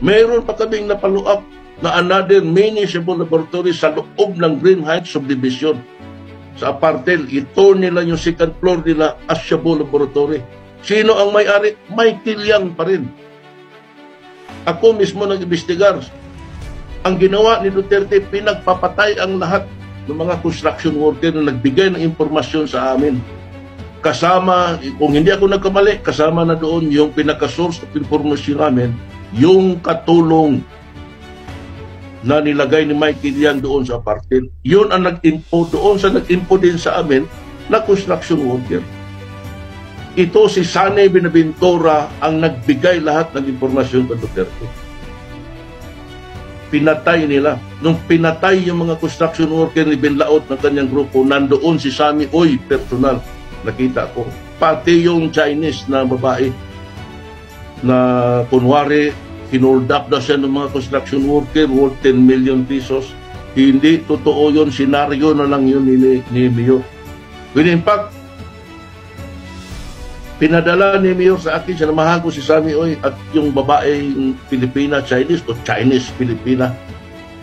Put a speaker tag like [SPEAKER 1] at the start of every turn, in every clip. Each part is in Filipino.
[SPEAKER 1] Mayroon pa kaming napalo-up na another mini Cebu laboratory sa loob ng Green Heights Subdivision. Sa Apartel, ito nila yung second floor nila as Cebu laboratory. Sino ang may-ari? Michael Yang pa rin. Ako mismo nag-imbestigar. Ang ginawa ni Duterte, pinagpapatay ang lahat ng mga construction worker na nagbigay ng impormasyon sa amin. Kasama, kung hindi ako nagkamali, kasama na doon yung pinaka-source of information namin, yung katulong na nilagay ni Michael Yang doon sa Apartel. Yun ang nag-info doon sa nag-info din sa amin na construction worker. Ito si Sane Binaventura ang nagbigay lahat ng impormasyon kay Duterte. Pinatay nila. Nung pinatay yung mga construction worker ni Binlaot ng kanyang grupo, nandoon si Sami Oy, personal. Nakita ko. Pati yung Chinese na babae na kunwari, hinold up na siya ng mga construction worker worth 10 million pesos. Hindi totoo yun. Senaryo na lang yun ni Mayor. When in fact, pinadala ni Mayor sa akin, sinamahan ko si Sami Oy at yung babaeng Pilipina, Chinese o Chinese Pilipina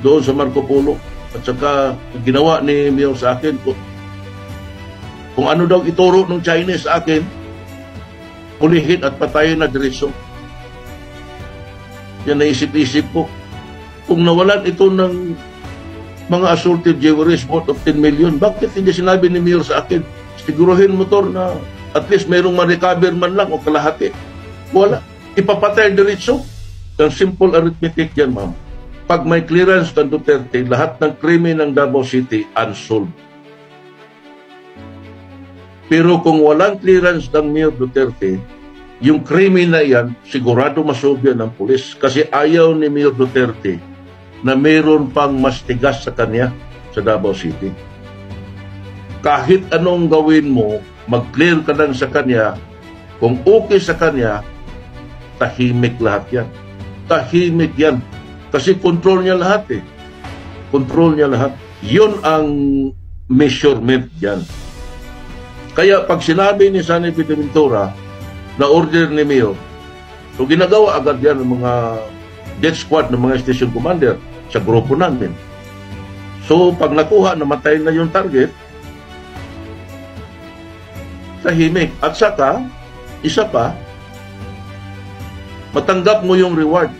[SPEAKER 1] doon sa Marco Polo. At saka ginawa ni Mayor sa akin, kung ano daw ituro ng Chinese sa akin, pulihin at patayin na diretso. Yan naisip-isip ko. Kung nawalan ito ng mga assaulted jewelries worth of 10 million, bakit hindi sinabi ni Mayor sa akin, siguruhin motor na at least mayroong ma-recover man lang o kalahati. Wala. Ipapatay diretso. Ang simple arithmetic yan, ma'am. Pag may clearance ng Duterte, lahat ng krimen ng Davao City unsolved. Pero kung walang clearance ng Mayor Duterte, yung krimen na yan, sigurado masolve yan ng pulis. Kasi ayaw ni Mayor Duterte na mayroon pang mas tigas sa kanya sa Davao City. Kahit anong gawin mo, mag-clear ka lang sa kanya, kung okay sa kanya, tahimik lahat yan. Tahimik yan. Kasi control niya lahat eh. Control niya lahat. Yun ang measurement yan. Kaya pag sinabi ni Sane Binaventura na order ni Mayor, so ginagawa agad yan ng mga death squad ng mga station commander sa grupo namin. So pag nakuha, namatay na yung target, tahimik. At saka, isa pa, matanggap mo yung reward.